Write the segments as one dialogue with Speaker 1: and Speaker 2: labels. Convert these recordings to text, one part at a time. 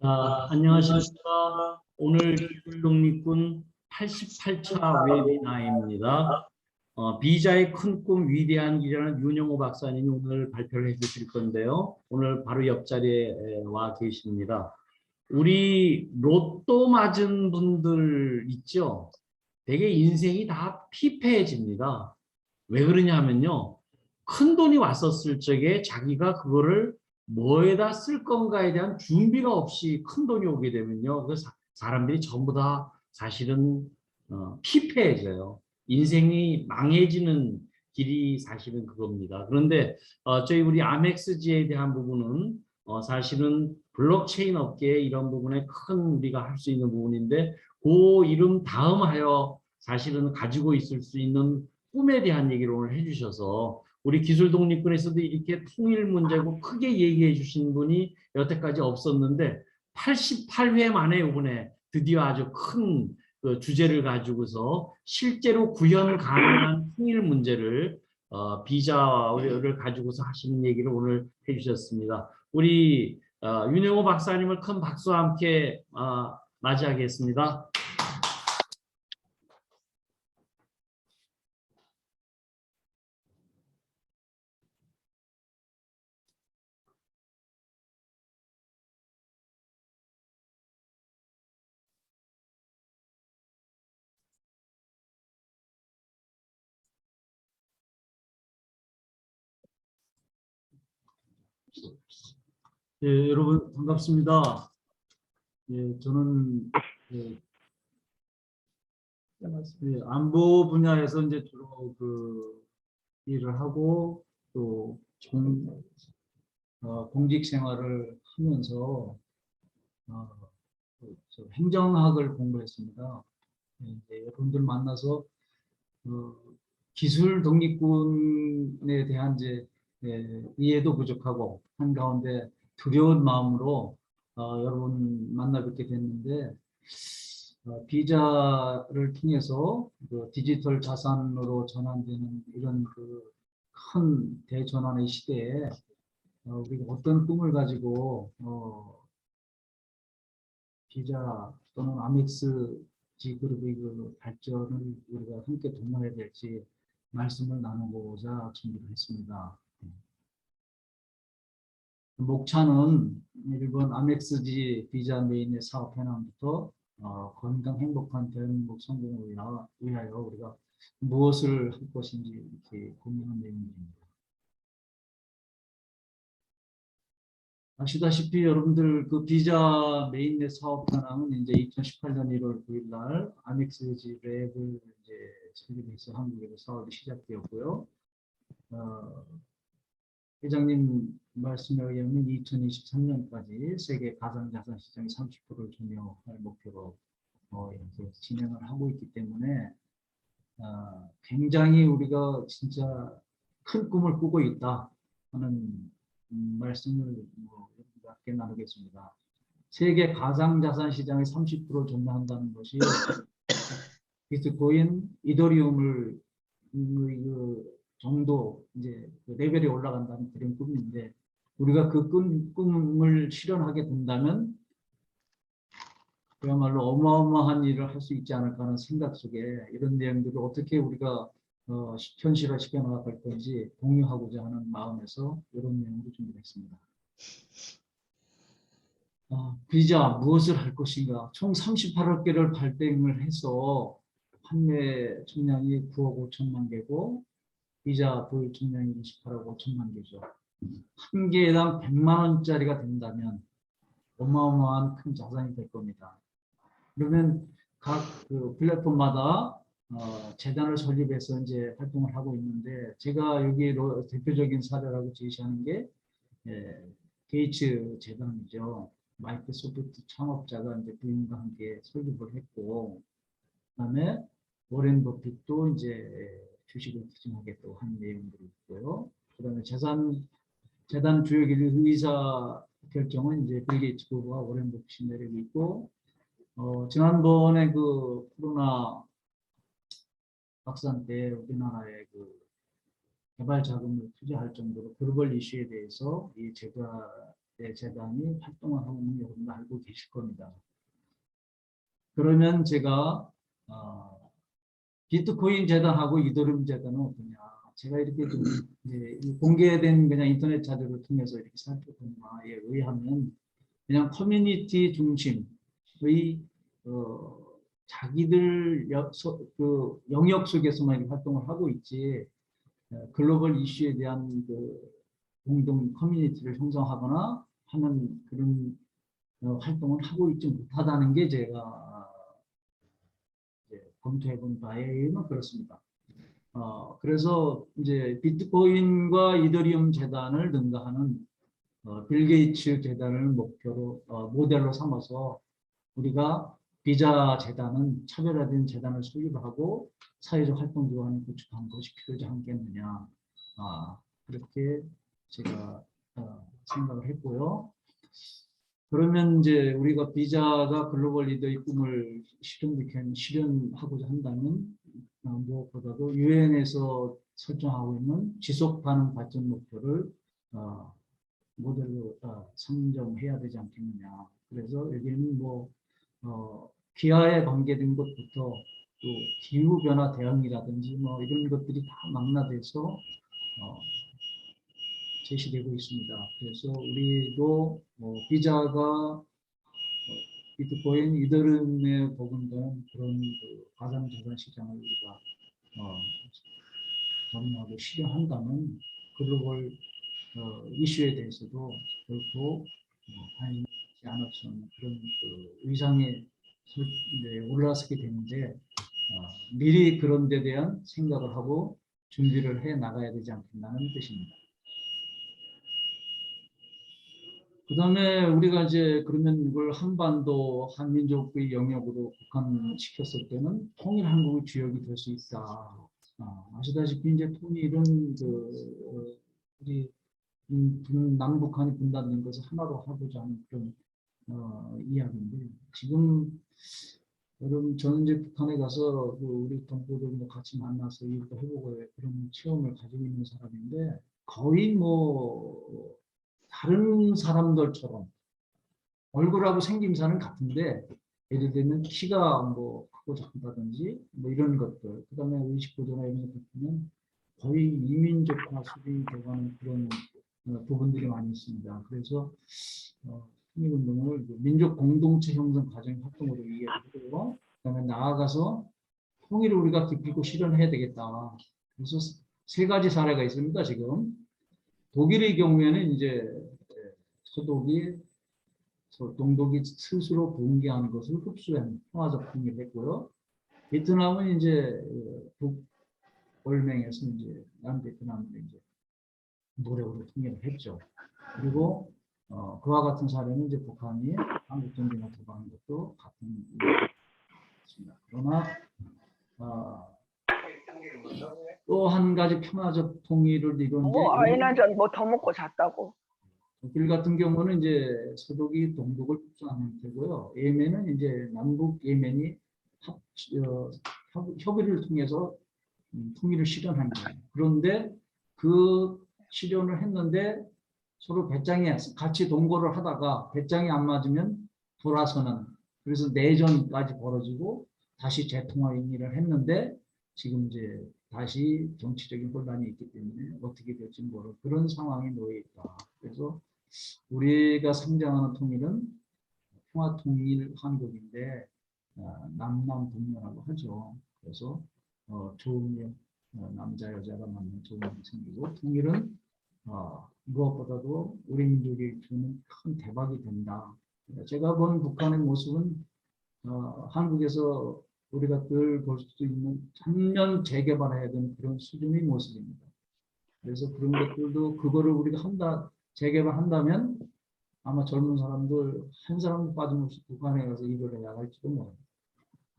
Speaker 1: 자, 안녕하십니까. 오늘 기술독립군 88차 웨비나입니다. 비자의 큰 꿈 위대한 길이라는 윤영호 박사님이 오늘 발표를 해주실 건데요. 오늘 바로 옆자리에 와 계십니다. 우리 로또 맞은 분들 있죠? 되게 인생이 다 피폐해집니다. 왜 그러냐면요. 큰 돈이 왔었을 적에 자기가 그거를 뭐에다 쓸 건가에 대한 준비가 없이 큰 돈이 오게 되면요. 그 사람들이 전부 다 사실은 피폐해져요. 인생이 망해지는 길이 사실은 그겁니다. 그런데 저희 우리 아멕스지에 대한 부분은 사실은 블록체인 업계에 이런 부분에 큰 우리가 할 수 있는 부분인데 그 이름 다음 하여 사실은 가지고 있을 수 있는 꿈에 대한 얘기를 오늘 해주셔서 우리 기술독립군에서도 이렇게 통일 문제고 크게 얘기해 주신 분이 여태까지 없었는데 88회 만에 이번에 드디어 아주 큰 그 주제를 가지고서 실제로 구현 가능한 통일 문제를 비자를 가지고서 하시는 얘기를 오늘 해주셨습니다. 우리 윤영호 박사님을 큰 박수와 함께 맞이하겠습니다. 예, 여러분 반갑습니다. 예, 저는 안보 분야에서 이제 주로 그 일을 하고 또 공직 생활을 하면서 행정학을 공부했습니다. 예, 이제 여러분들 만나서 기술 독립군에 대한 이제 이해도 부족하고 한가운데 두려운 마음으로 여러분 만나 뵙게 됐는데 비자를 통해서 그 디지털 자산으로 전환되는 이런 그 큰 대전환의 시대에 우리가 어떤 꿈을 가지고 비자 또는 아멕스 G그룹의 그 발전을 우리가 함께 동원해야 될지 말씀을 나누고자 준비를 했습니다. 목차는 일본 아멕스지 비자 메인의 사업 현황부터 건강 행복한 대한민국 성공을 위하여 우리가 무엇을 할 것인지 이렇게 고민한 내용입니다. 아시다시피 여러분들 그 비자 메인넷 사업 현황은 이제 2018년 1월 9일 날 아멕스지 랩을 이제 설립해서 한국에서 사업이 시작되었고요. 회장님 말씀에 의하면 2023년까지 세계 가상자산 시장의 30%를 점유할 목표로 이렇게 진행을 하고 있기 때문에 굉장히 우리가 진짜 큰 꿈을 꾸고 있다 하는 말씀을 함께 나누겠습니다. 세계 가상자산 시장의 30%를 점유한다는 것이 비트코인, 이더리움을 그 정도 이제 그 레벨이 올라간다는 그런 꿈인데 우리가 그 꿈을 실현하게 된다면 그야말로 어마어마한 일을 할 수 있지 않을까 하는 생각 속에 이런 내용들을 어떻게 우리가 현실화 시켜나갈 건지 공유하고자 하는 마음에서 이런 내용을 준비했습니다. 비자 무엇을 할 것인가? 총 38억 개를 발행을 해서 판매 총량이 9억 5천만 개고 비자 보유 총량이 28억 5천만 개죠. 한 개당 100만 원짜리가 된다면 어마어마한 큰 자산이 될 겁니다. 그러면 각 그 플랫폼마다 재단을 설립해서 이제 활동을 하고 있는데 제가 여기 대표적인 사례라고 제시하는 게 게이츠 재단이죠. 마이크로소프트 창업자가 이제 부인과 함께 설립을 했고, 그다음에 워렌 버핏도 이제 주식을 투자하게 또 한 내용들이 있고요. 그다음에 재단 주요 의사 결정은 이제 빌 게이츠 부부와 워렌 버핏이 내리고 있고, 지난번에 그 코로나 확산 때 우리나라에 그 개발 자금을 투자할 정도로 글로벌 이슈에 대해서 이 제가 재단이 활동을 하고 있는 여러분도 알고 계실 겁니다. 그러면 제가 비트코인 재단하고 이더리움 재단은 어떠냐? 제가 이렇게 좀 이제 공개된 그냥 인터넷 자료를 통해서 이렇게 살펴본 바에 의하면 그냥 커뮤니티 중심의 자기들 그 영역 속에서만 활동을 하고 있지 글로벌 이슈에 대한 그 공동 커뮤니티를 형성하거나 하는 그런 활동을 하고 있지 못하다는 게 제가 검토해 본 바에 의하면 그렇습니다. 그래서 이제 비트코인과 이더리움 재단을 능가하는 빌 게이츠 재단을 목표로 모델로 삼아서 우리가 비자 재단은 차별화된 재단을 수립하고 사회적 활동 기관을 구축하는 것이 필요하지 않겠느냐. 그렇게 제가 생각을 했고요. 그러면 이제 우리가 비자가 글로벌 리더의 꿈을 실현하고자 한다면 무엇보다도 유엔에서 설정하고 있는 지속 가능 발전 목표를 모델로 선정해야 되지 않겠느냐. 그래서 여기는 뭐 기아에 관계된 것부터 또 기후 변화 대응이라든지 뭐 이런 것들이 다 망라돼서 제시되고 있습니다. 그래서 우리도 비자가 비트코인 이더리움에 보건되는 그런 그 가상자산 시장을 우리가 점유하고 실현한다면 글로벌 이슈에 대해서도 결코 반영하지 않았던 그런 그 위상에 올라서게 되는데 미리 그런 데 대한 생각을 하고 준비를 해 나가야 되지 않겠나는 뜻입니다. 그 다음에 우리가 이제 그러면 이걸 한반도 한민족의 영역으로 국한시켰을 때는 통일 한국의 주역이 될 수 있다. 아시다시피 이제 통일은 우리 남북한이 분단된 것을 하나로 하고자 하는 그런 이야기인데 지금 여러분 저는 이제 북한에 가서 우리 동포들 뭐 같이 만나서 일도 해보고 그런 체험을 가지고 있는 사람인데 거의 뭐 다른 사람들처럼 얼굴하고 생김새는 같은데 예를 들면 키가 뭐 크고 작다든지 뭐 이런 것들 그다음에 의식 구조나 이런 것들 보면 거의 이민족화 수준이 되어가는 그런 부분들이 많이 있습니다. 그래서 통일운동을 민족 공동체 형성 과정 활동으로 이해하고 그다음에 나아가서 통일을 우리가 기필코 실현해야 되겠다. 그래서 세 가지 사례가 있습니다. 지금 독일의 경우에는 이제 동독이 스스로 붕괴하는 것을 흡수한 평화적 통일을 했고요. 베트남은 이제 북월맹에서 이제 남베트남으로 이제 노력으로 통일을 했죠. 그리고 그와 같은 사례는 이제 북한이 한국 전쟁을 도발한 것도 같은 있습니다. 그러나 또 한 가지 평화적 통일을 이룬 게
Speaker 2: 아이나 전 뭐 더 먹고 잤다고.
Speaker 1: 독일 같은 경우는 이제 서독이 동독을 흡수한 형태고요. 예멘은 이제 남북 예멘이 협의를 통해서 통일을 실현한 거예요. 그런데 그 실현을 했는데 서로 배짱이 같이 동거를 하다가 배짱이 안 맞으면 돌아서는 그래서 내전까지 벌어지고 다시 재통합을 했는데 지금 이제 다시 정치적인 혼란이 있기 때문에 어떻게 될지 모르는 그런 상황에 놓여 있다. 그래서 우리가 상정하는 통일은 평화통일 한국인데 남남 동맹이라고 하죠. 그래서 좋은 남자 여자가 만나면 좋은 일이 생기고 통일은 무엇보다도 우리 민족이 주는 큰 대박이 된다. 제가 본 북한의 모습은 한국에서 우리가 늘 볼 수 있는 전면 재개발해야 되는 그런 수준의 모습입니다. 그래서 그런 것들도 그거를 우리가 재개발한다면 아마 젊은 사람들 한 사람도 빠짐없이 북한에 가서 일을 해야 할지도 모릅니다.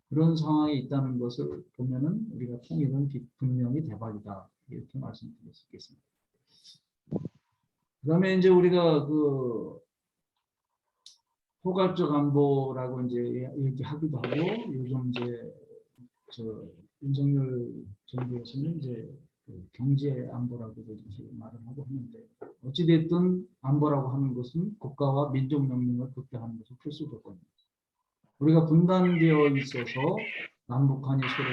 Speaker 1: 그런 상황에 있다는 것을 보면은 우리가 통일은 분명히 대박이다 이렇게 말씀드릴 수 있겠습니다. 그다음에 이제 우리가 그 포괄적 안보라고 이제 얘기하기도 하고 요즘 이제 윤석열 정부에서는 이제 그 경제 안보라고도 이렇게 말을 하고 하는데 어찌됐든 안보라고 하는 것은 국가와 민족 명령을 극대화하는 것은 필수 조건입니다. 우리가 분단되어 있어서 남북한이 서로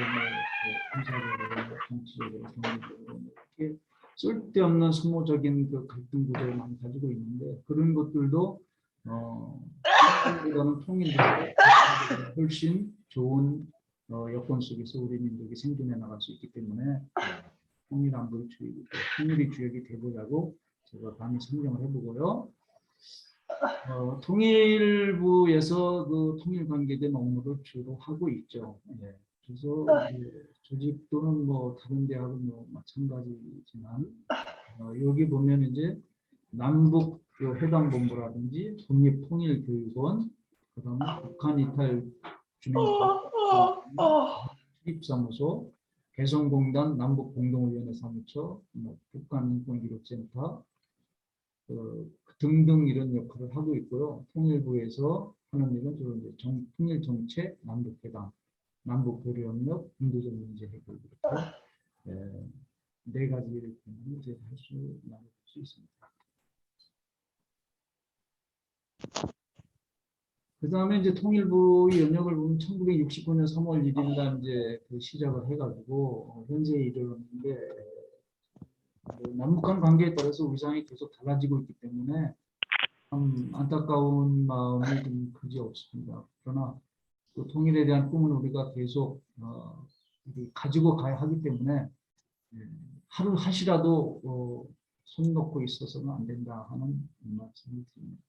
Speaker 1: 군사적으로, 정치적으로, 경제적으로 이렇게 쓸데없는 소모적인 그 갈등 구조를 많이 가지고 있는데 그런 것들도 보다는 통일보다 훨씬 좋은 여건 속에서 우리 민족이 생존해 나갈 수 있기 때문에 통일 안보의 주역이, 통일의 주역이 되보자고 제가 감히 설명을 해보고요. 통일부에서 그 통일 관계된 업무를 주로 하고 있죠. 예. 그래서 조직 또는 뭐 다른 대학은 뭐 마찬가지지만 여기 보면 이제 남북 해방본부라든지 독립통일교육원, 그다음에 북한 이탈 주민 출입사무소, 개성공단 남북공동위원회 사무처, 뭐 북한인권기록센터 등등 이런 역할을 하고 있고요. 통일부에서 하는 일은 주로 이제 통일정책, 남북회담, 남북교류협력, 인도적 문제 해결 이렇게 네 가지 일을 이제 나눌 수 있습니다. 그 다음에 이제 통일부 연역을 보면 1969년 3월 1일 날 이제 그 시작을 해가지고 현재에 이르렀는데 남북한 관계에 따라서 위상이 계속 달라지고 있기 때문에 참 안타까운 마음이 좀 그지 없습니다. 그러나 그 통일에 대한 꿈은 우리가 계속 가지고 가야 하기 때문에 하루 하시라도 손 놓고 있어서는 안 된다 하는 말씀을 드립니다.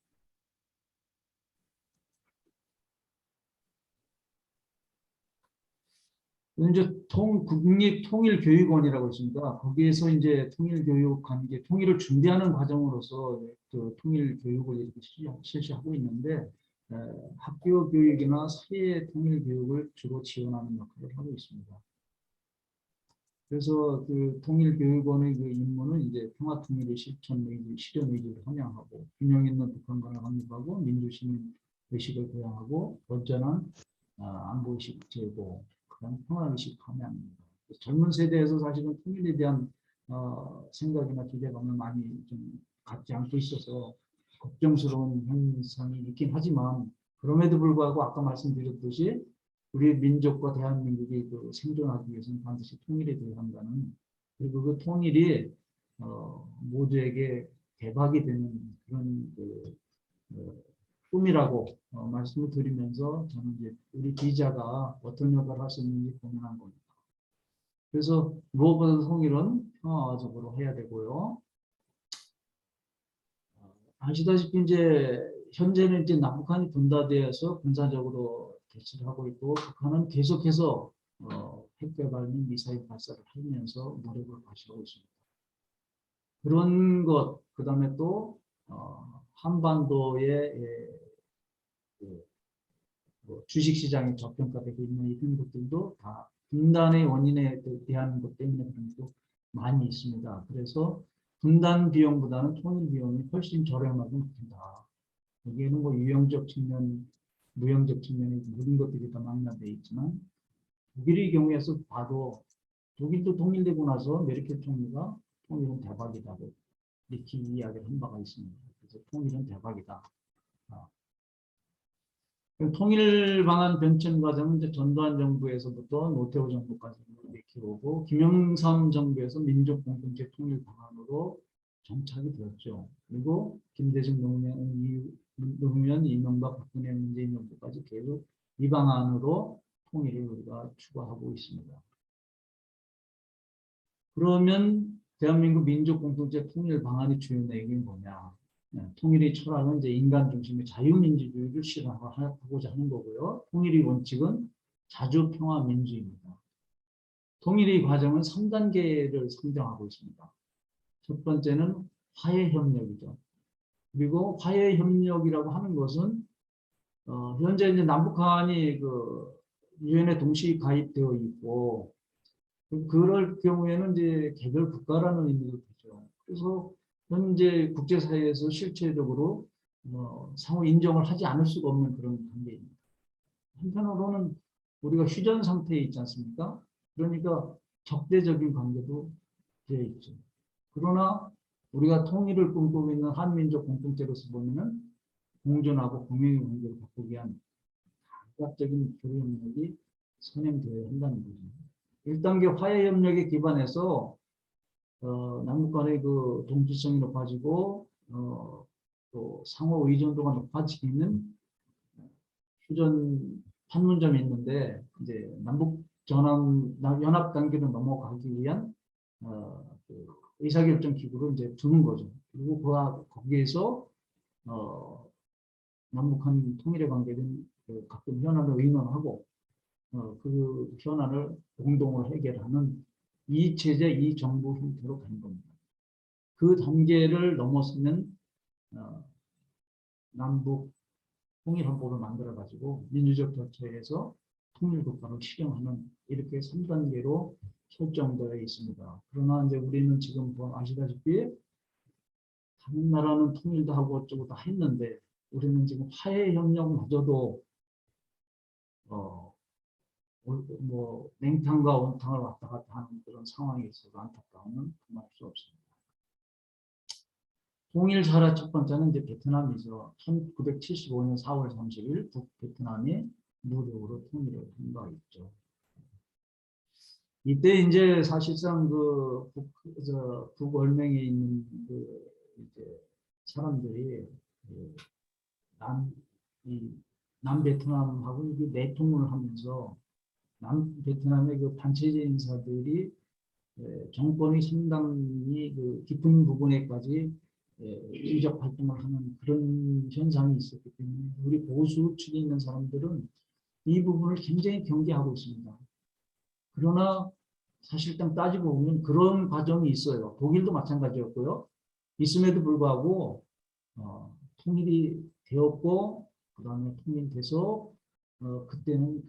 Speaker 1: 이제 국립통일교육원이라고 있습니다. 거기에서 이제 통일교육 관계, 통일을 준비하는 과정으로서 그 통일교육을 이렇게 실시하고 있는데 학교 교육이나 사회 통일교육을 주로 지원하는 역할을 하고 있습니다. 그래서 그 통일교육원의 그 임무는 이제 평화통일의 실천 의지, 실현 의지를 함양하고 균형 있는 북한과를 확립하고 민주시민 의식을 교양하고 건전한 안보의식 제고, 그다음 평화의식 함양입니다. 젊은 세대에서 사실은 통일에 대한 생각이나 기대감을 많이 좀 갖지 않고 있어서 걱정스러운 현상이 있긴 하지만 그럼에도 불구하고 아까 말씀드렸듯이 우리 민족과 대한민국이 그 생존하기 위해서는 반드시 통일에 되어야 한다는, 그리고 그 통일이 모두에게 대박이 되는 그런 꿈이라고 말씀을 드리면서 저는 이제 우리 기자가 어떤 역할을 할 수 있는지 고민한 겁니다. 그래서 무엇보다도 통일은 평화적으로 해야 되고요. 아시다시피 이제 현재는 이제 남북한이 분단되어서 군사적으로 대치를 하고 있고 북한은 계속해서 핵개발 및 미사일 발사를 하면서 노력을 과시하고 있습니다. 그런 것, 그 다음에 또 한반도의 주식시장이 저평가되고 있는 이런 것들도 다 분단의 원인에 대한 것 때문에 그런 것도 많이 있습니다. 그래서 분단 비용보다는 통일 비용이 훨씬 저렴하고 높다. 여기에는 뭐 유형적 측면, 무형적 측면이 모든 것들이 다 망라되어 있지만 독일의 경우에서 봐도 독일도 통일되고 나서 메르켈 총리가 통일은 대박이다고 이렇게 이야기를 한 바가 있습니다. 그래서 통일은 대박이다. 통일 방안 변천 과정은 이제 전두환 정부에서부터 노태우 정부까지 이렇게 오고 김영삼 정부에서 민족 공동체 통일 방안으로 정착이 되었죠. 그리고 김대중 노무현 이명박 박근혜 문재인 정부까지 계속 이 방안으로 통일을 우리가 추구하고 있습니다. 그러면 대한민국 민족 공동체 통일 방안의 주요 내용이 뭐냐? 통일의 철학은 이제 인간 중심의 자유민주주의를 실현하고자 하는 거고요. 통일의 원칙은 자주평화민주입니다. 통일의 과정은 3단계를 상정하고 있습니다. 첫 번째는 화해협력이죠. 그리고 화해협력이라고 하는 것은 현재 이제 남북한이 그 유엔에 동시 가입되어 있고 그럴 경우에는 이제 개별 국가라는 의미도 되죠. 그래서 현재 국제사회에서 실체적으로 상호 인정을 하지 않을 수가 없는 그런 관계입니다. 한편으로는 우리가 휴전 상태에 있지 않습니까? 그러니까 적대적인 관계도 되어 있죠. 그러나 우리가 통일을 꿈꾸고 있는 한민족 공동체로서 보면은 공존하고 공명의 관계를 바꾸기 위한 각각적인 교류 협력이 선행되어야 한다는 거죠. 1단계 화해 협력에 기반해서 남북 간의 그 동지성이 높아지고 또 상호 의존도가 높아지는 휴전 판문점이 있는데 이제 남북 연합 단계로 넘어가기 위한 그 의사결정 기구로 이제 두는 거죠. 그리고 거기에서 남북한 통일에 관계된 그 각종 현안을 의논하고 그 현안을 공동으로 해결하는 이 체제, 이 정부 형태로 가는 겁니다. 그 단계를 넘어서면 남북 통일헌법을 만들어가지고 민주적 절차에서 통일국가로 실행하는 이렇게 3단계로 설정되어 있습니다. 그러나 이제 우리는 지금 아시다시피 다른 나라는 통일도 하고 어쩌고 다 했는데 우리는 지금 화해협력마저도 뭐 냉탕과 온탕을 왔다 갔다 하는 그런 상황에 있어서 안타까움은 금할 수 없습니다. 통일 사례 첫 번째는 이제 베트남이죠. 1975년 4월 30일 북베트남이 무력으로 통일을 한 바 있죠. 이때 이제 사실상 그 북월맹에 있는 그 이제 사람들이 남베트남하고 이게 내통을 하면서 남베트남의 그 단체제 인사들이 정권이 상당히 그 깊은 부분에까지 인적 활동을 하는 그런 현상이 있었기 때문에 우리 보수 측에 있는 사람들은 이 부분을 굉장히 경계하고 있습니다. 그러나 사실상 따지고 보면 그런 과정이 있어요. 독일도 마찬가지였고요. 있음에도 불구하고 통일이 되었고 그다음에 통일돼서 그때는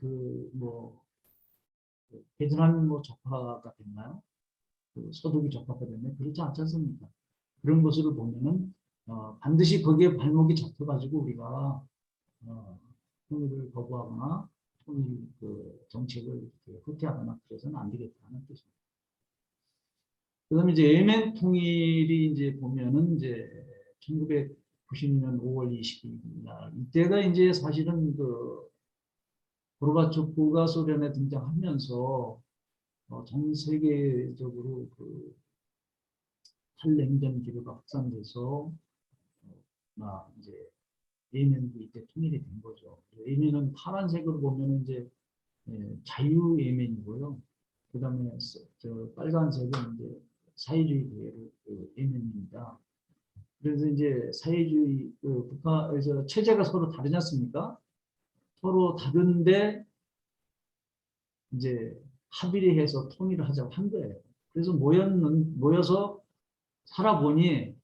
Speaker 1: 베트남이 적화가 됐나요? 소득이 적화가 됐나요? 그렇지 않지 않습니까? 그런 것을 보면은 반드시 거기에 발목이 잡혀가지고 우리가 통일을 거부하거나 통일 그 정책을 후퇴하거나 그래서는 안 되겠다는 뜻입니다. 그다음에 이제 예멘 통일이 이제 보면은 이제 1990년 5월 20일 날 이때가 이제 사실은 그 고르바초프가 소련에 등장하면서 전 세계적으로 그 탈냉전 기류가 확산돼서 이제 예멘도 이때 통일이 된 거죠. 예멘은 파란색으로 보면 이제 자유 예멘이고요. 그다음에 빨간색은 이제 사회주의 예멘입니다. 그래서 이제 사회주의 국가에서 체제가 서로 다르지 않습니까? 서로 다른데 이제 합의를 해서 통일을 하자고 한 거예요. 그래서 모여서 살아보니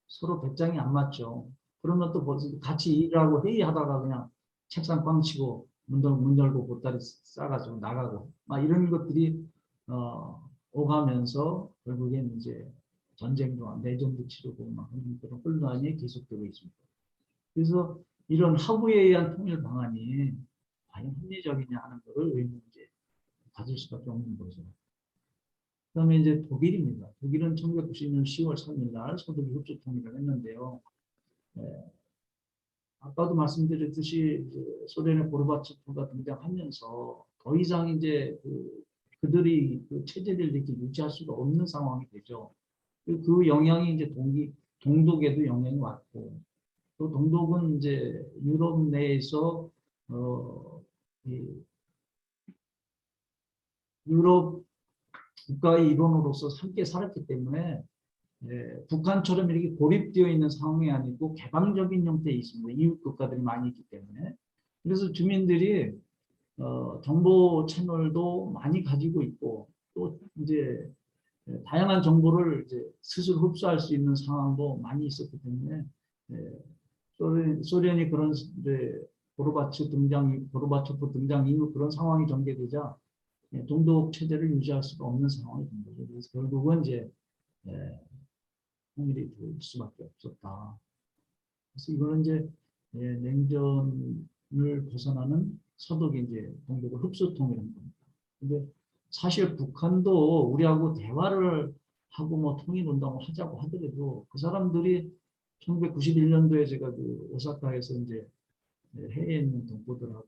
Speaker 1: 서로 배짱이 안 맞죠. 그러면 또 같이 일하고 회의하다가 그냥 책상 꽝 치고 문 열고 보따리 싸가지고 나가고 막 이런 것들이 오가면서 결국엔 이제 전쟁도 내전도 치르고 막 그런 혼란이 계속되고 있습니다. 그래서 이런 합의에 의한 통일 방안이 과연 합리적이냐 하는 것을 의문제 가질 수밖에 없는 거죠. 그다음에 이제 독일입니다. 독일은 1990년 10월 3일 날 소득이 흡수 통일을 했는데요. 아까도 말씀드렸듯이 소련의 고르바초프가 등장하면서 더 이상 이제 그들이 그 체제를 이렇게 유지할 수가 없는 상황이 되죠. 그 영향이 이제 동독에도 영향이 왔고 또 동독은 이제 유럽 내에서 유럽 국가의 일원으로서 함께 살았기 때문에 북한처럼 이렇게 고립되어 있는 상황이 아니고 개방적인 형태에 있습니다. 이웃 국가들이 많이 있기 때문에. 그래서 주민들이 정보 채널도 많이 가지고 있고 또 이제 다양한 정보를 이제 스스로 흡수할 수 있는 상황도 많이 있었기 때문에 소련이 그런 고르바초프 등장 이후 그런 상황이 전개되자 동독 체제를 유지할 수가 없는 상황이 된 거죠. 그래서 결국은 이제 통일이 될 수밖에 없었다. 그래서 이거는 이제 냉전을 벗어나는 서독이 이제 동독을 흡수 통일한 겁니다. 근데 사실 북한도 우리하고 대화를 하고 뭐 통일운동을 하자고 하더라도 그 사람들이 1991년도에 제가 그 오사카에서 이제 해외에 있는 동포들하고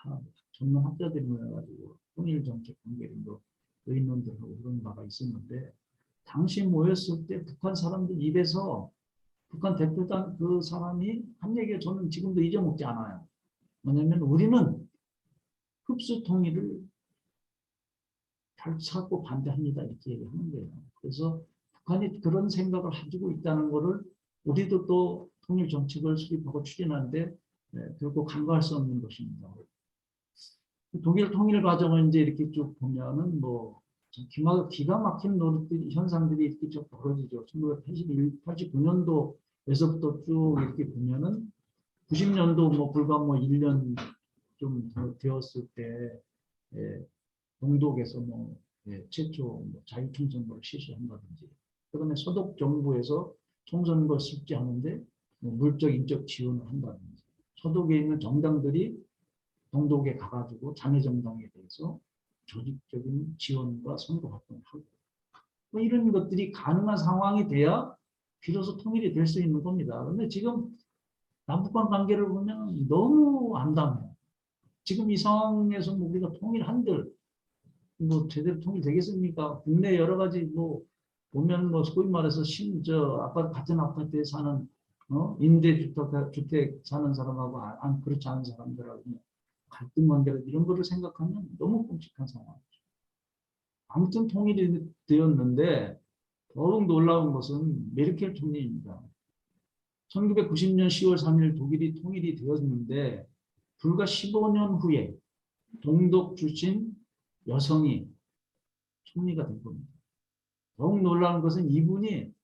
Speaker 1: 다 전문 학자들이 모여가지고 통일 정책 관계를 뭐 의논들하고 그런 바가 있었는데 당시 모였을 때 북한 사람들 입에서 북한 대표단 그 사람이 한 얘기가 저는 지금도 잊어먹지 않아요. 뭐냐면 우리는 흡수 통일을 결차고 반대합니다. 이렇게 얘기하는 거예요. 그래서 북한이 그런 생각을 가지고 있다는 것을 우리도 또 통일 정책을 수립하고 추진하는데 결국 간과할 수 없는 것입니다. 독일 통일 과정을 이제 이렇게 쭉 보면은 뭐 기가 막힌 노릇들이 현상들이 이렇게 쭉 벌어지죠. 1989년도에서부터 쭉 이렇게 보면은 90년도 뭐 불과 뭐 1년 좀 되었을 때 동독에서 뭐 최초 뭐 자유총선거를 실시한다든지 그다음에 소독 정부에서 총선거 실시하는데 뭐 물적 인적 지원을 한다든지 소독에 있는 정당들이 동독에 가가지고 장애정당에 대해서 조직적인 지원과 선거 활동을 하고 뭐 이런 것들이 가능한 상황이 돼야 비로소 통일이 될 수 있는 겁니다. 그런데 지금 남북한 관계를 보면 너무 암담해요. 지금 이 상황에서 우리가 통일한들 뭐 제대로 통일되겠습니까? 국내 여러 가지 뭐 보면 뭐 소위 말해서 아파트 같은 아파트에 사는 임대주택 사는 사람하고 안 그렇지 않은 사람들하고 갈등 관계라 이런 거를 생각하면 너무 끔찍한 상황이죠. 아무튼 통일이 되었는데 더욱 놀라운 것은 메르켈 총리입니다. 1990년 10월 3일 독일이 통일이 되었는데 불과 15년 후에 동독 출신 여성이 총리가 된 겁니다. 더욱 놀라운 것은 이분이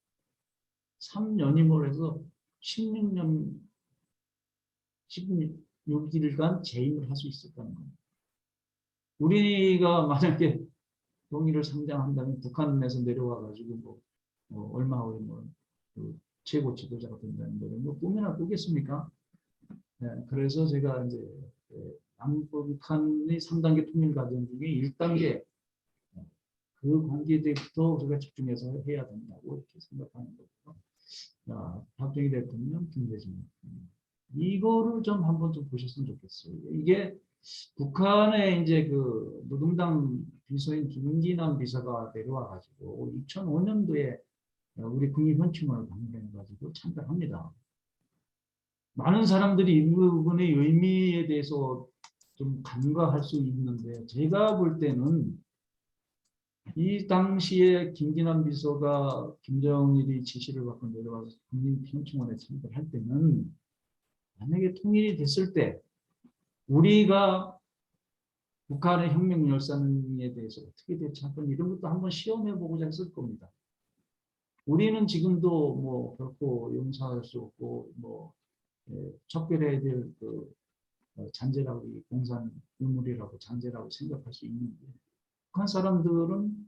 Speaker 1: 3연임을 해서 16년, 16일간 재임을 할 수 있었다는 겁니다. 우리가 만약에 통일을 상장한다면 북한에서 내려와가지고 얼마 후에 그 최고 지도자가 된다는 거를 뭐 꿈이나 꾸겠습니까? 네, 그래서 제가 이제 남북한의 3단계 통일 과정 중에 1단계 그 관계대부터 우리가 집중해서 해야 된다고 이렇게 생각하는 거고요. 박정희 대통령, 김대중 이거를 좀 한번 좀 보셨으면 좋겠어요. 이게 북한에 이제 그 노동당 비서인 김기남 비서가 내려와 가지고 2005년도에 우리 국립현충원을 방문해 가지고 참배합니다. 많은 사람들이 이 부분의 의미에 대해서 좀 간과할 수 있는데 제가 볼 때는 이 당시에 김기남 비서가 김정일이 지시를 받고 내려와서 국립현충원에 참배를 할 때는 만약에 통일이 됐을 때 우리가 북한의 혁명 열사에 대해서 어떻게 대처할 건 이런 것도 한번 시험해 보고자 했을 겁니다. 우리는 지금도 뭐 결코 용서할 수 없고 뭐 척결해야 될 그 잔재라고 공산 유물이라고 잔재라고 생각할 수 있는데 북한 사람들은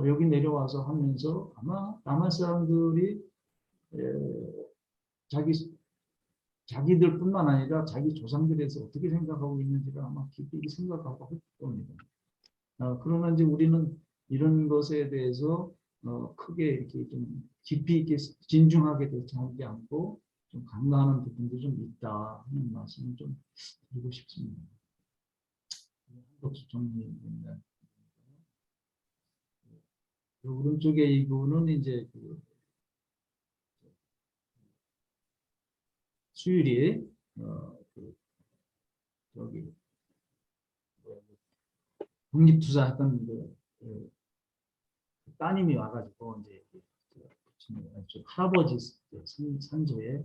Speaker 1: 여기 내려와서 하면서 아마 남한 사람들이 자기들뿐만 아니라 자기 조상들에 대해서 어떻게 생각하고 있는지를 아마 깊이 생각하고 할 겁니다. 그러나 이제 우리는 이런 것에 대해서 크게 이렇게 좀 깊이 있게 진중하게 대처하지 않고 좀 간과하는 부분도 좀 있다 하는 말씀을 좀 드리고 싶습니다. 한덕수 총리입니다. 오른쪽에 이분은 이제 그 수율이 저기 독립투사했던 따님이 와가지고 이제 할아버지 산소에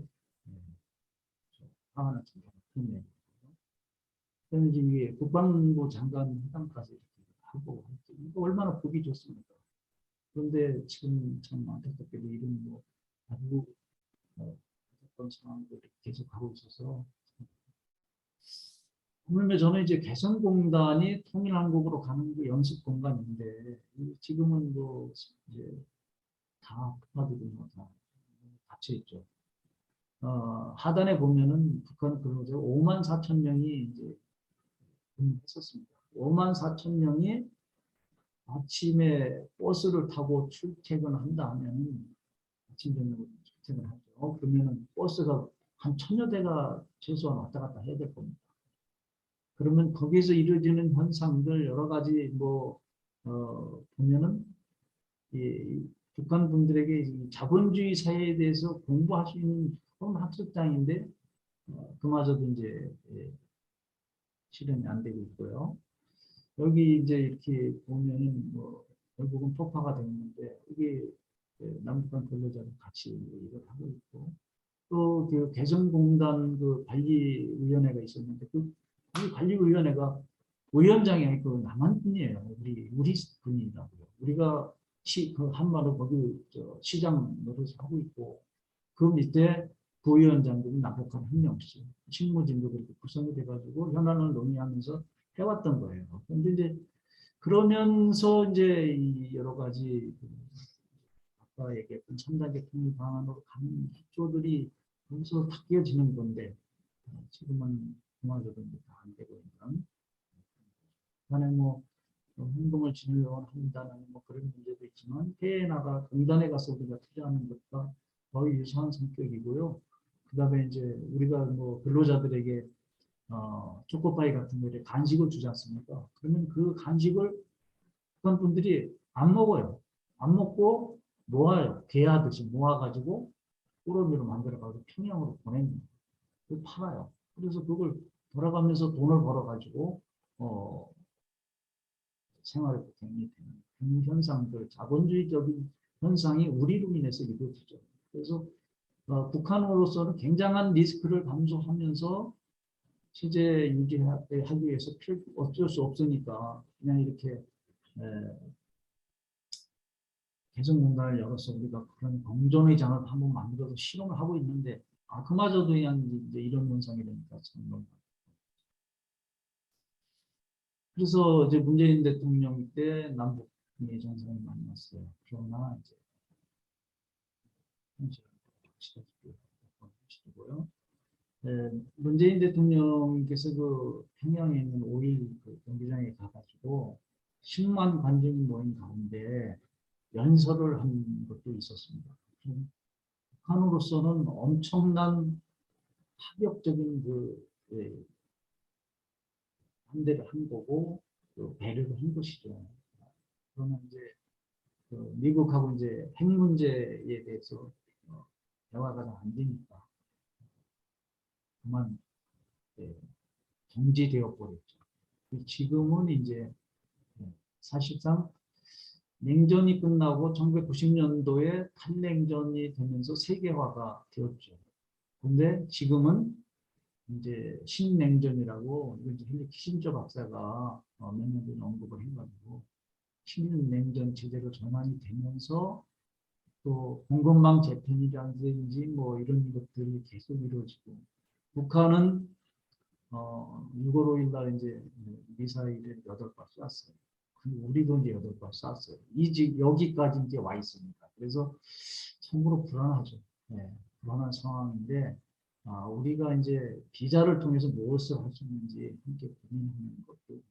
Speaker 1: 하나 좀 그래서 이게 국방부 장관 회담까지 이렇게 하고 이거 얼마나 보기 좋습니까? 그런데 지금 참 안타깝게도 이런 뭐 아주 어떤 상황들이 계속 하고 있어서 그런데 저는 이제 개성공단이 통일한국으로 가는 그 연습 공간인데 지금은 뭐 이제 다 북한들이 뭐다 갇혀 있죠. 하단에 보면은 북한 근로자 5만 4천 명이 이제 근무했었습니다. 5만 4천 명이 아침에 버스를 타고 출퇴근한다 하면 아침 저녁으로 출퇴근하죠. 그러면은 버스가 한 1000여 대가 최소한 왔다 갔다 해야 될 겁니다. 그러면 거기서 이루어지는 현상들 여러 가지 보면은 이 북한 분들에게 이 자본주의 사회에 대해서 공부할 수 있는 그런 학습장인데 그마저도 이제 실현이 안 되고 있고요. 여기 이제 이렇게 보면은 결국은 폭파가 되는데 이게 남북한 근로자들 같이 일을 하고 있고 또 그 개성공단 그 관리위원회가 있었는데 그 관리위원회가 위원장이 그 남한 분이에요. 우리 분이라고요. 우리가 그 한마로 거기 시장 노릇을 하고 있고 그 밑에 부위원장들이 남북한 한 명씩 실무진도 그렇게 구성이 돼가지고 현안을 논의하면서 해왔던 거예요. 그런데 이제 그러면서 이제 이 여러 가지 아까 얘기했던 3단계 통일 방안으로 가는 기조들이 여기서 바뀌어지는 건데 지금은 그마저도 다안 되고 있는 간에 현금을 지불을 한다는 그런 문제도 있지만 해외 나가 공단에 가서 우리가 투자하는 것과 거의 유사한 성격이고요. 그다음에 이제 우리가 근로자들에게 초코파이 같은 거에 간식을 주지 않습니까? 그러면 그 간식을 어떤 분들이 안 먹어요. 안 먹고 모아요. 개하듯이 모아가지고 꾸러미로 만들어가지고 평양으로 보냅니다. 그걸 팔아요. 그래서 그걸 돌아가면서 돈을 벌어가지고 생활에 보탬이 되는 그런 현상들, 자본주의적인 현상이 우리로 인해서 이루어지죠. 그래서 북한으로서는 굉장한 리스크를 감수하면서 체제 유지하기 위해서 어쩔 수 없으니까 그냥 이렇게 개성공단을 열어서 우리가 그런 공존의장을 한번 만들어서 실험을 하고 있는데 그마저도 그냥 이제 이런 현상이 되니까 참 너무. 그래서 이제 문재인 대통령 때 남북미 정상을 만났어요. 그러나 이제 시고요. 문재인 대통령께서 그 평양에 있는 5일 그 경기장에 가가지고 10만 관중이 모인 가운데 연설을 한 것도 있었습니다. 북한으로서는 엄청난 파격적인 함대를 한 거고 배려를 한 것이죠. 그러면 이제 미국하고 이제 핵 문제에 대해서 대화가 잘 안 되니까 그만 정지되어 버렸죠. 지금은 이제 사실상 냉전이 끝나고 1990년도에 탈냉전이 되면서 세계화가 되었죠. 근데 지금은 이제 신냉전이라고 이제 헨리 키신저 박사가 몇 년 전에 언급을 해가지고 신냉전 체제로 전환이 되면서 또 공급망 재편이라든지 이런 것들이 계속 이루어지고 북한은 6월 5일 날 이제 미사일을 8발 쐈어요. 우리도 이제 8발 쐈어요. 여기까지 이제 와 있습니다. 그래서 참으로 불안하죠. 네, 불안한 상황인데 우리가 이제 비자를 통해서 무엇을 할 수 있는지 함께 고민하는 것도.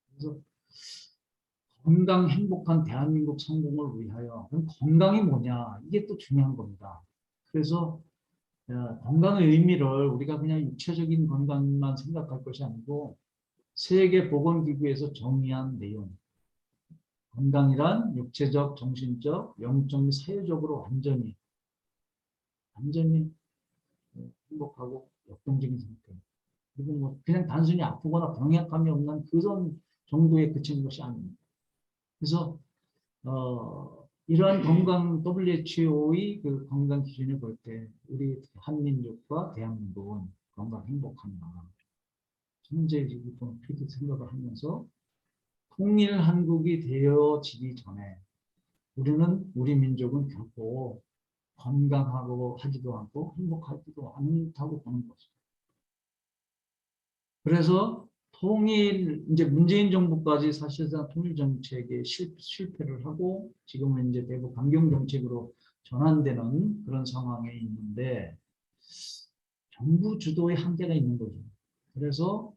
Speaker 1: 그래서 건강 행복한 대한민국 성공을 위하여 그럼 건강이 뭐냐 이게 또 중요한 겁니다. 그래서 건강의 의미를 우리가 그냥 육체적인 건강만 생각할 것이 아니고 세계보건기구에서 정의한 내용 건강이란 육체적, 정신적, 영적, 사회적으로 완전히 행복하고 역동적인 상태. 그리고 그냥 단순히 아프거나 병약함이 없는 그런 정도에 그치는 것이 아닙니다. 그래서 이러한 건강 WHO의 그 건강 기준을 볼 때 우리 한민족과 대한민국은 건강 행복한 나라. 현재 지금 그렇게 생각을 하면서 통일 한국이 되어지기 전에 우리 민족은 결코 건강하고 하지도 않고 행복하지도 않다고 보는 것이죠. 그래서 이제 문재인 정부까지 사실상 통일 정책에 실패를 하고 지금은 이제 대북 강경 정책으로 전환되는 그런 상황에 있는데 정부 주도의 한계가 있는 거죠. 그래서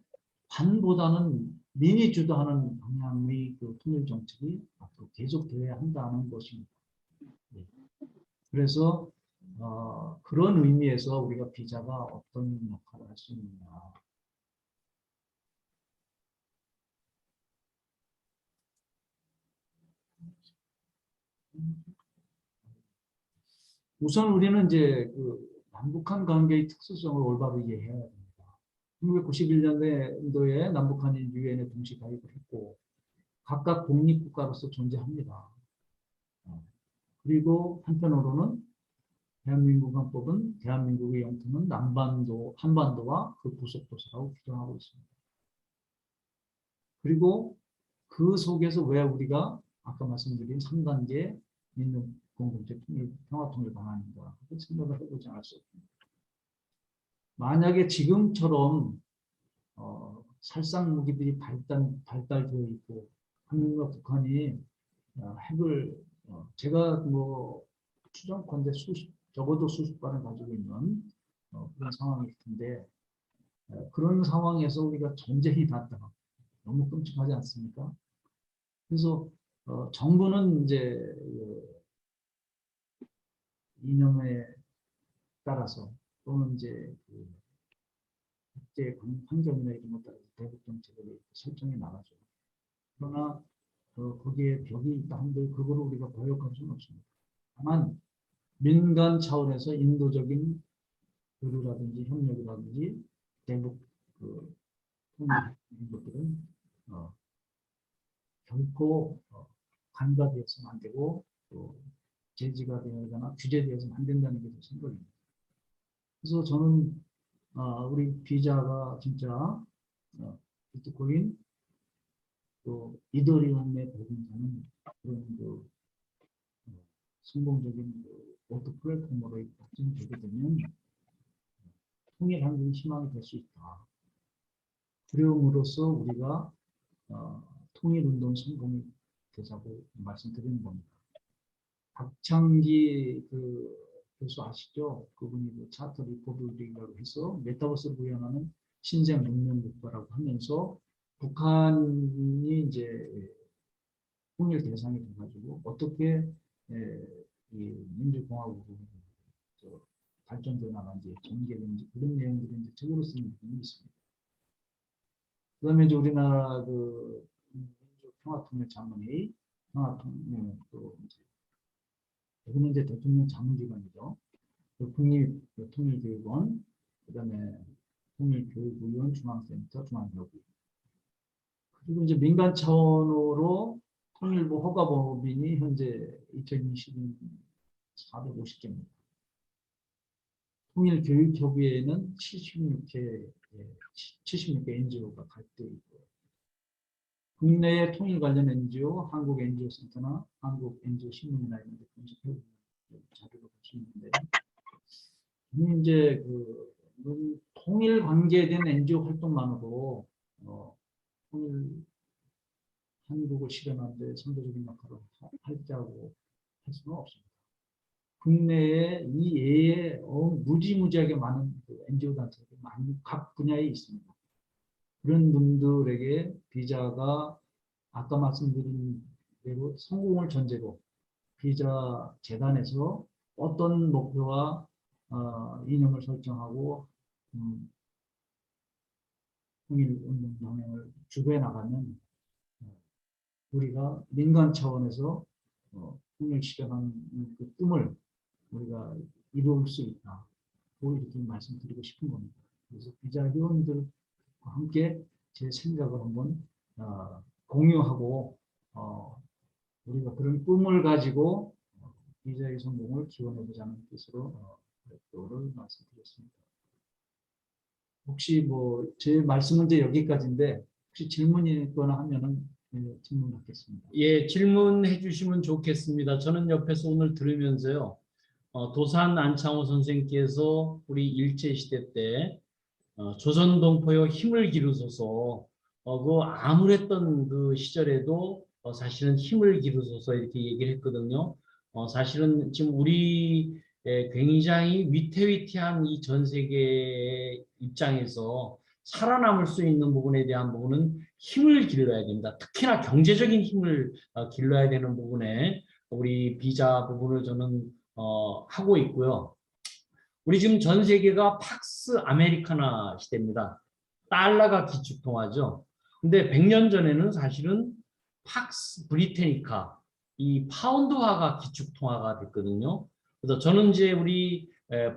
Speaker 1: 관보다는 민이 주도하는 방향의 그 통일 정책이 앞으로 계속되어야 한다는 것입니다. 예. 그래서 그런 의미에서 우리가 비자가 어떤 역할을 할 수 있느냐. 우선 우리는 이제 그 남북한 관계의 특수성을 올바르게 이해해야 됩니다. 1991년도에 남북한이 유엔에 동시 가입을 했고 각각 독립국가로서 존재합니다. 그리고 한편으로는 대한민국 헌법은 대한민국의 영토는 한반도와 그 부속도시라고 규정하고 있습니다. 그리고 그 속에서 왜 우리가 아까 말씀드린 3단계 있는 공동체 평화통일 방안인가 생각을 해보지 않을 수 없습니다. 만약에 지금처럼 살상 무기들이 발달되어 있고 한국과 북한이 핵을 제가 뭐 추정컨대 적어도 수십 발을 가지고 있는 그런 상황일 텐데 그런 상황에서 우리가 전쟁이 났다. 너무 끔찍하지 않습니까? 그래서 정부는 이제 이념에 따라서 또는 이제 그 국제 환경이나 이런 것 따라서 대북 정책을 설정해 나가죠. 그러나 거기에 벽이 있다 한들 그거를 우리가 거역할 수는 없습니다. 다만 민간 차원에서 인도적인 교류라든지 협력이라든지 대북 이런 것들은 결코 간과되어서는 안 되고 또 제지가 되거나 규제되어서는 안 된다는 게 제 생각입니다. 그래서 저는 우리 비자가 진짜 비트코인 또 이더리움에 보금자는 그런 그 성공적인 오토 플랫폼으로 발전되게 되면 통일하는 희망이 될 수 있다. 그럼으로써 우리가 통일운동 성공이 되자고 말씀드리는 겁니다. 박창기 그 교수 아시죠? 그분이 그 차터 리퍼블릭이라고 해서 메타버스를 구현하는 신생 문명 국가라고 하면서 북한이 이제 통일 대상이 돼가지고 어떻게 이 민주공화국으로 발전돼 나간지 전개되는지 그런 내용들이 이제 책으로 쓰는 부분이 있습니다. 그다음에 이제 우리나라 그 민주평화통일자문회의 또 이제 여기는 이제 대통령 자문기관이죠. 국립통일교육원, 그다음에 통일교육위원 중앙센터, 중앙교육위. 그리고 이제 민간 차원으로 통일부 허가법인이 현재 2020년 450개입니다. 통일교육협의회는 76개 NGO가 갈때 있고요. 국내의 통일 관련 NGO, 한국 NGO 센터나 한국 NGO 신문이나 이런 데 검색해 자료를 볼 수 있는데, 이제 통일 관계에 대한 NGO 활동만으로 통일 한국을 실현하는 데 선도적인 역할을 할자고 할 수는 없습니다. 국내에 이 외에 무지무지하게 많은 NGO 단체들이 각 분야에 있습니다. 그런 분들에게 비자가 아까 말씀드린 대로 성공을 전제로 비자 재단에서 어떤 목표와 이념을 설정하고 통일운동 방향을 주도해 나가면 우리가 민간 차원에서 통일 실현하는 그 꿈을 우리가 이룰 수 있다. 이렇게 말씀드리고 싶은 겁니다. 그래서 비자 회원들과 함께 제 생각을 한번 공유하고 우리가 그런 꿈을 가지고 비자의 성공을 기원해보자는 뜻으로 를 말씀드렸습니다. 혹시 뭐 제 말씀은 이제 여기까지인데 혹시 질문이 있거나 하면은 질문 받겠습니다.
Speaker 3: 예, 질문해 주시면 좋겠습니다. 저는 옆에서 오늘 들으면서요. 도산 안창호 선생께서 우리 일제시대 때 조선동포여 힘을 기르소서 그 암울했던 그 시절에도 사실은 힘을 기르소서 이렇게 얘기를 했거든요. 사실은 지금 우리 굉장히 위태위태한 이 전 세계 입장에서 살아남을 수 있는 부분에 대한 부분은 힘을 길러야 됩니다. 특히나 경제적인 힘을 길러야 되는 부분에 우리 비자 부분을 저는 하고 있고요. 우리 지금 전 세계가 팍스 아메리카나 시대입니다. 달러가 기축통화죠. 근데 100년 전에는 사실은 팍스 브리테니카, 이 파운드화가 기축통화가 됐거든요. 그래서 저는 이제 우리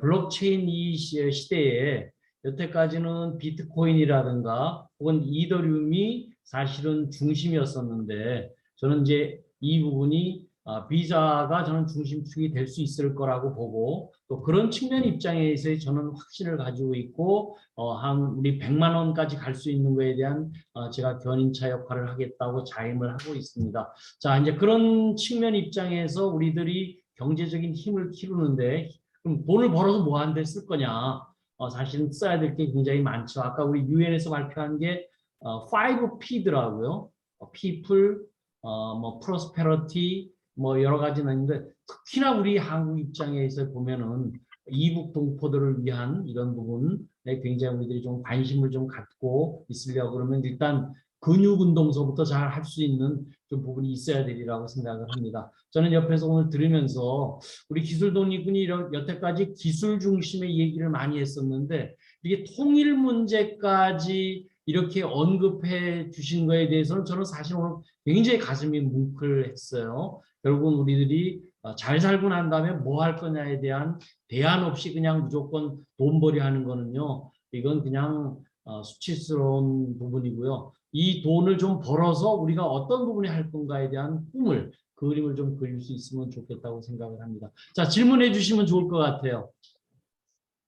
Speaker 3: 블록체인 이 시대에 여태까지는 비트코인이라든가 혹은 이더리움이 사실은 중심이었었는데 저는 이제 이 부분이 비자가 저는 중심축이 될 수 있을 거라고 보고 또 그런 측면 입장에서 저는 확신을 가지고 있고 한 우리 100만 원까지 갈 수 있는 거에 대한 제가 견인차 역할을 하겠다고 자임을 하고 있습니다. 자, 이제 그런 측면 입장에서 우리들이 경제적인 힘을 키우는데 그럼 돈을 벌어서 뭐 하는 데 쓸 거냐? 사실은 써야 될 게 굉장히 많죠. 아까 우리 유엔에서 발표한 게 5P더라고요. People, 뭐 prosperity, 뭐 여러 가지는 있는데 특히나 우리 한국 입장에서 보면은 이북 동포들을 위한 이런 부분에 굉장히 우리들이 좀 관심을 좀 갖고 있으려고 그러면 일단 근육 운동서부터 잘 할 수 있는 좀 부분이 있어야 되리라고 생각을 합니다. 저는 옆에서 오늘 들으면서 우리 기술 독립군이 여태까지 기술 중심의 얘기를 많이 했었는데 이게 통일 문제까지 이렇게 언급해 주신 거에 대해서는 저는 사실 오늘 굉장히 가슴이 뭉클했어요. 결국은 우리들이 잘 살고 난 다음에 뭐 할 거냐에 대한 대안 없이 그냥 무조건 돈벌이 하는 거는요. 이건 그냥 수치스러운 부분이고요. 이 돈을 좀 벌어서 우리가 어떤 부분에 할 건가에 대한 꿈을 그림을 좀 그릴 수 있으면 좋겠다고 생각을 합니다. 자, 질문해 주시면 좋을 것 같아요.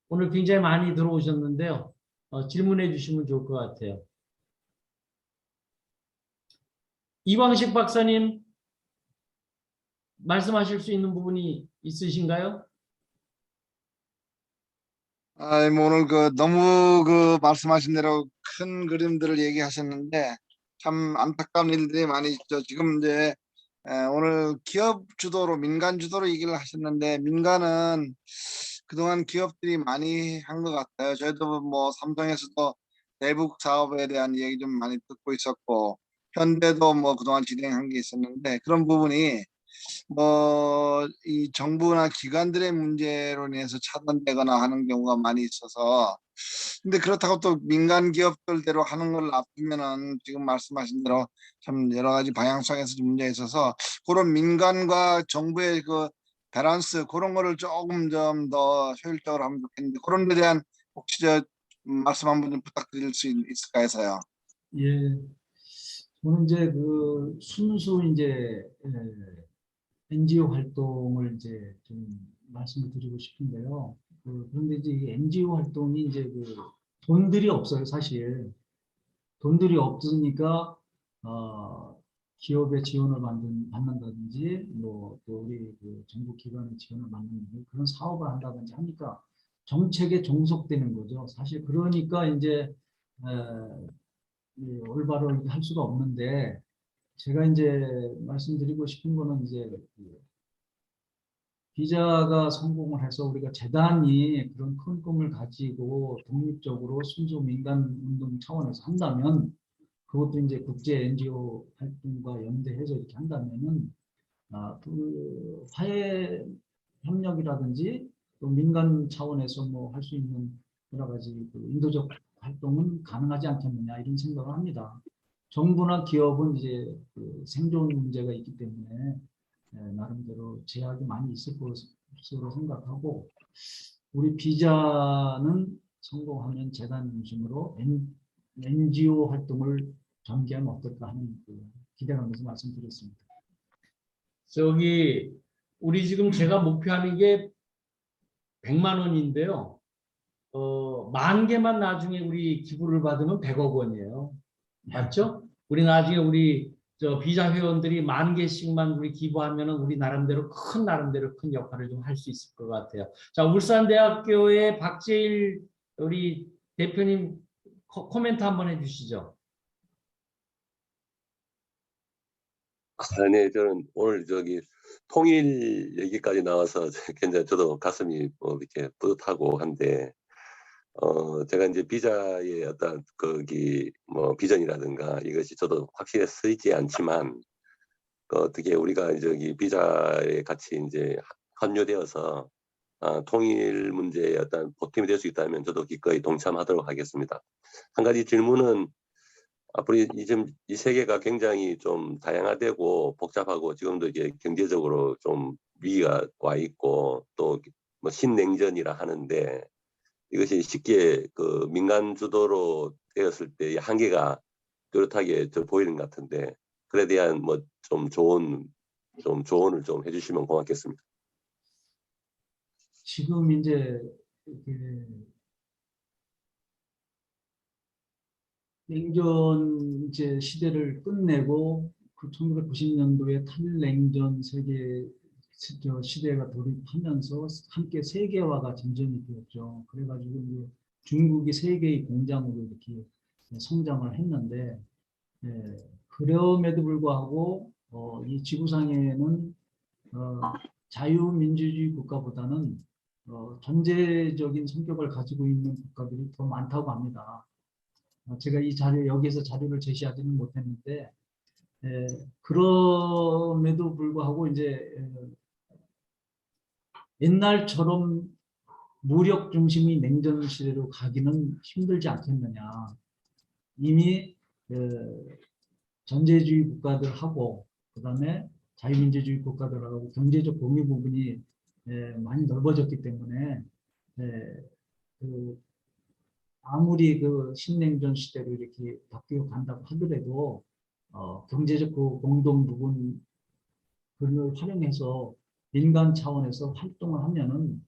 Speaker 3: 오늘 굉장히 많이 들어오셨는데요. 질문해 주시면 좋을 것 같아요. 이광식 박사님 말씀하실 수 있는 부분이 있으신가요?
Speaker 4: 뭐 오늘 너무 말씀하신 대로 큰 그림들을 얘기하셨는데 참 안타까운 일들이 많이 있죠. 지금 이제 오늘 기업 주도로 민간 주도로 얘기를 하셨는데 민간은 그동안 기업들이 많이 한 것 같아요. 저희도 뭐 삼성에서도 내국 사업에 대한 얘기 좀 많이 듣고 있었고 현대도 뭐 그동안 진행한 게 있었는데 그런 부분이 뭐 이 정부나 기관들의 문제로 인해서 차단되거나 하는 경우가 많이 있어서 근데 그렇다고 또 민간 기업들대로 하는 걸 놔두면은 지금 말씀하신 대로 참 여러 가지 방향성에서 좀 문제가 있어서 그런 민간과 정부의 밸런스 그런 거를 조금 좀 더 효율적으로 하면 좋겠는데 그런 데 대한 혹시 말씀 한번 좀 부탁드릴 수 있을까 해서요.
Speaker 1: 예, 저는 이제 순수 이제 NGO 활동을 이제 좀 말씀을 드리고 싶은데요. 그런데 이제 이 NGO 활동이 이제 돈들이 없어요, 사실. 돈들이 없으니까 기업의 지원을 받는다든지 또 우리 정부 기관의 지원을 받는 그런 사업을 한다든지 하니까 정책에 종속되는 거죠. 사실 그러니까 이제 올바로 할 수가 없는데 제가 이제 말씀드리고 싶은 거는 이제 비자가 성공을 해서 우리가 재단이 그런 큰 꿈을 가지고 독립적으로 순수 민간 운동 차원에서 한다면 그것도 이제 국제 NGO 활동과 연대해서 이렇게 한다면은 화해 협력이라든지 또 민간 차원에서 뭐 할 수 있는 여러 가지 인도적 활동은 가능하지 않겠느냐 이런 생각을 합니다. 정부나 기업은 이제 생존 문제가 있기 때문에 나름대로 제약이 많이 있을 것으로 생각하고 우리 비자는 성공하면 재단 중심으로 NGO 활동을 전개하면 어떨까 하는 기대감에서 말씀드렸습니다.
Speaker 3: 저기 우리 지금 제가 목표하는 게 100만 원인데요. 10,000개만 나중에 우리 기부를 받으면 100억 원이에요. 맞죠? 우리 나중에 우리 비자 회원들이 10,000개씩만 우리 기부하면은 우리 나름대로 큰 역할을 좀 할 수 있을 것 같아요. 자, 울산대학교의 박재일 우리 대표님 코멘트 한번 해주시죠.
Speaker 5: 네, 저는 오늘 통일 얘기까지 나와서 굉장히 저도 가슴이 이렇게 뿌듯하고 한데 제가 이제 비자의 어떤 거기 뭐 비전이라든가 이것이 저도 확실히 서 있지 않지만 어떻게 우리가 저기 비자에 같이 이제 합류되어서 통일 문제에 어떤 보탬이 될 수 있다면 저도 기꺼이 동참하도록 하겠습니다. 한 가지 질문은 앞으로 이 세계가 굉장히 좀 다양화되고 복잡하고 지금도 이제 경제적으로 좀 위기가 와 있고 또 뭐 신냉전이라 하는데 이것이 쉽게 그 민간 주도로 되었을 때의 한계가 뚜렷하게 보이는 것 같은데 그에 대한 뭐 좀 조언을 좀 해주시면 고맙겠습니다.
Speaker 3: 지금 이제 이렇게 냉전 이제 시대를 끝내고 그 1990년도에 탈냉전 세계 시대가 돌입하면서 함께 세계화가 진전이 되었죠. 그래가지고 이제 중국이 세계의 공장으로 이렇게 성장을 했는데, 그럼에도 불구하고 이 지구상에는 자유민주주의 국가보다는 전제적인 성격을 가지고 있는 국가들이 더 많다고 합니다. 제가 이 여기에서 자료를 제시하지는 못했는데, 그럼에도 불구하고 이제 옛날처럼 무력 중심의 냉전 시대로 가기는 힘들지 않겠느냐. 이미 전제주의 국가들하고 그다음에 자유민주주의 국가들하고 경제적 공유 부분이 많이 넓어졌기 때문에 아무리 그 신냉전 시대로 이렇게 바뀌어 간다고 하더라도 경제적 그 공동 부분을 활용해서 민간 차원에서 활동을 하면은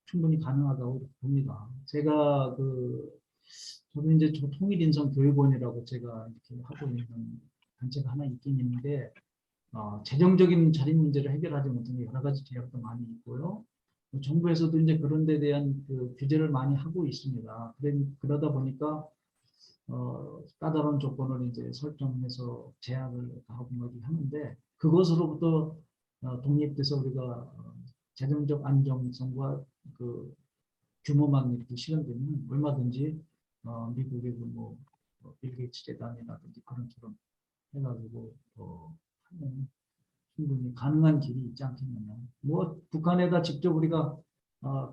Speaker 3: 충분히 가능하다고 봅니다. 제가 저도 이제 통일인성교육원이라고 제가 이렇게 하고 있는 단체가 하나 있긴 있는데, 재정적인 자립 문제를 해결하지 못하는 여러 가지 제약도 많이 있고요. 정부에서도 이제 그런 데 대한 그 규제를 많이 하고 있습니다. 그러다 보니까 까다로운 조건을 이제 설정해서 제약을 하고 뭐 하는데, 그것으로부터 독립돼서 우리가 재정적 안정성과 그 규모만 이렇게 실현되면 얼마든지 미국의 빌 게이츠 재단이라든지 그런처럼 해가지고 하면 충분히 가능한 길이 있지 않겠느냐. 뭐 북한에다 직접 우리가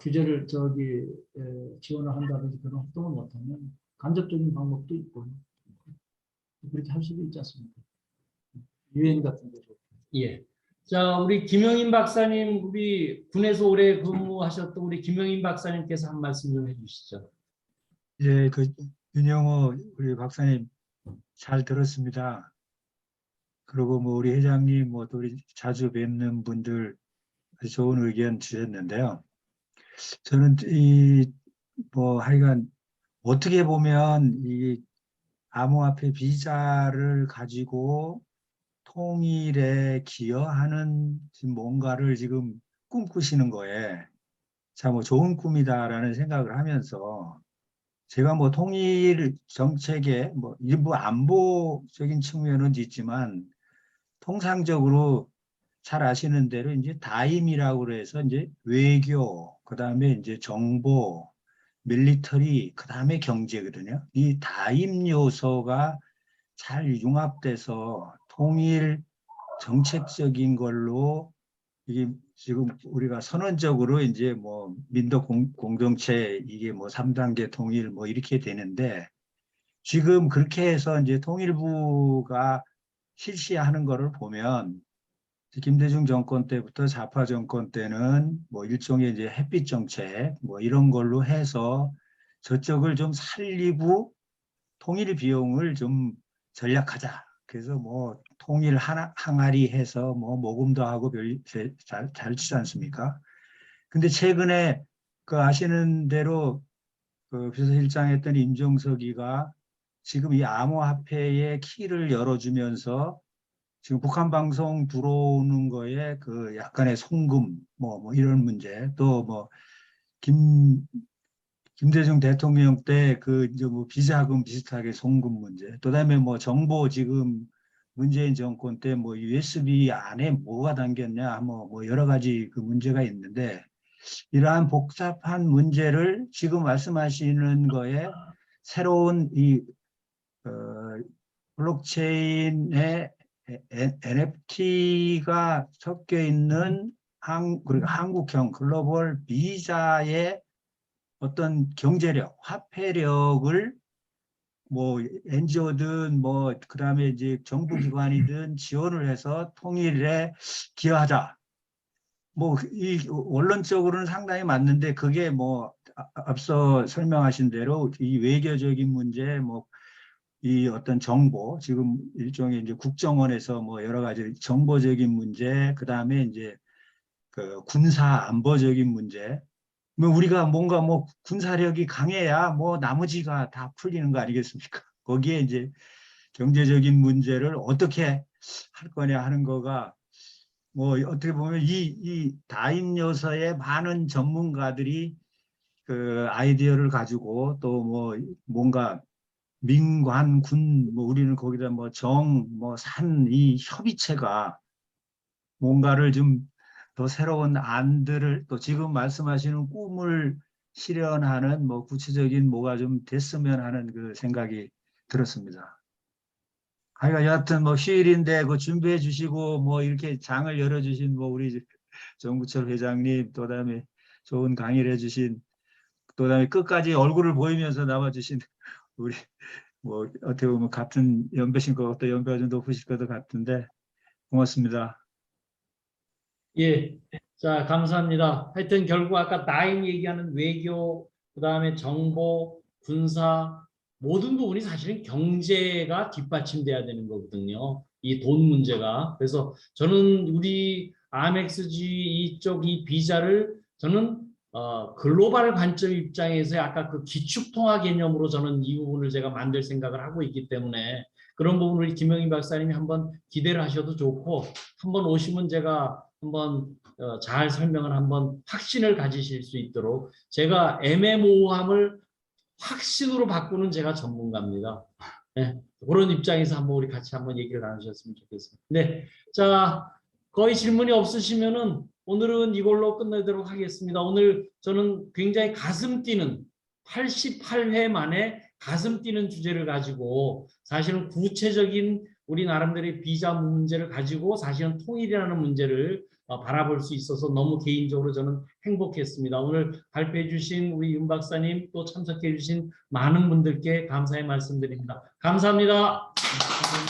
Speaker 3: 규제를 지원을 한다든지 그런 활동을 못하면 간접적인 방법도 있고 그렇게 할 수도 있지 않습니까? 유엔 같은 데서.
Speaker 1: 예. 자, 우리 김영인 박사님, 우리 군에서 오래 근무하셨던 우리 김영인 박사님께서 한 말씀 좀 해주시죠.
Speaker 6: 예, 윤영호 우리 박사님 잘 들었습니다. 그리고 뭐 우리 회장님, 또 우리 자주 뵙는 분들 아주 좋은 의견 주셨는데요. 저는 하여간 어떻게 보면 이 암호화폐 비자를 가지고 통일에 기여하는 뭔가를 지금 꿈꾸시는 거에 참 좋은 꿈이다라는 생각을 하면서, 제가 통일 정책의 일부 안보적인 측면은 있지만 통상적으로 잘 아시는 대로 이제 다임이라고 해서 이제 외교, 그다음에 이제 정보, 밀리터리, 그다음에 경제거든요. 이 다임 요소가 잘 융합돼서 통일 정책적인 걸로 이게 지금 우리가 선언적으로 이제 민도 공동체 이게 3단계 통일 이렇게 되는데, 지금 그렇게 해서 이제 통일부가 실시하는 거를 보면 김대중 정권 때부터 좌파 정권 때는 일종의 이제 햇빛 정책 이런 걸로 해서 저쪽을 좀 살리고 통일 비용을 좀 절약하자. 그래서 통일 항아리 해서 모금도 하고 잘 치지 않습니까? 근데 최근에 아시는 대로 비서실장 했던 임종석이가 지금 이 암호화폐의 키를 열어주면서 지금 북한 방송 들어오는 거에 약간의 송금 이런 문제, 또 김대중 대통령 때 비자금 비슷하게 송금 문제, 또 다음에 정보 지금 문재인 정권 때 USB 안에 뭐가 담겼냐 여러 가지 문제가 있는데, 이러한 복잡한 문제를 지금 말씀하시는 거에 새로운 이 블록체인에 NFT가 섞여 있는 그리고 한국형 글로벌 비자의 어떤 경제력, 화폐력을 뭐 NGO든 뭐 그다음에 이제 정부기관이든 지원을 해서 통일에 기여하자. 뭐 이 원론적으로는 상당히 맞는데 그게 뭐 앞서 설명하신 대로 이 외교적인 문제, 뭐 이 어떤 정보, 지금 일종의 이제 국정원에서 뭐 여러 가지 정보적인 문제, 그 다음에 이제 그 군사 안보적인 문제, 뭐 우리가 뭔가 뭐 군사력이 강해야 뭐 나머지가 다 풀리는 거 아니겠습니까? 거기에 이제 경제적인 문제를 어떻게 할 거냐 하는 거가 뭐 어떻게 보면 이 다인 요소의 많은 전문가들이 그 아이디어를 가지고 또 뭐 뭔가 민관, 군, 뭐 우리는 거기다 뭐 정, 뭐 산, 이 협의체가 뭔가를 좀 더 새로운 안들을 또 지금 말씀하시는 꿈을 실현하는 뭐 구체적인 뭐가 좀 됐으면 하는 그 생각이 들었습니다. 하여간 여하튼 뭐 휴일인데 그 준비해 주시고 뭐 이렇게 장을 열어 주신 뭐 우리 정구철 회장님, 또 다음에 좋은 강의를 해 주신, 또 다음에 끝까지 얼굴을 보이면서 남아 주신 우리 뭐 어떻게 보면 같은 연배신 것 같다, 연배가 좀 높으실 것도 같은데 고맙습니다.
Speaker 3: 예, 자, 감사합니다. 하여튼 결국 아까 나인 얘기하는 외교, 그다음에 정보, 군사 모든 부분이 사실은 경제가 뒷받침돼야 되는 거거든요. 이 돈 문제가. 그래서 저는 우리 아멕스G 이쪽 이 비자를 저는 글로벌 관점 입장에서 아까 그 기축통화 개념으로 저는 이 부분을 제가 만들 생각을 하고 있기 때문에 그런 부분을 김영희 박사님이 한번 기대를 하셔도 좋고, 한번 오시면 제가 한번 잘 설명을 한번 확신을 가지실 수 있도록, 제가 애매모호함을 확신으로 바꾸는 제가 전문가입니다. 네, 그런 입장에서 한번 우리 같이 한번 얘기를 나누셨으면 좋겠습니다. 네, 자, 거의 질문이 없으시면은 오늘은 이걸로 끝내도록 하겠습니다. 오늘 저는 굉장히 가슴 뛰는 88회 만에 가슴 뛰는 주제를 가지고 사실은 구체적인 우리 나름대로의 비자 문제를 가지고 사실은 통일이라는 문제를 바라볼 수 있어서 너무 개인적으로 저는 행복했습니다. 오늘 발표해 주신 우리 윤 박사님, 또 참석해 주신 많은 분들께 감사의 말씀드립니다. 감사합니다. 감사합니다.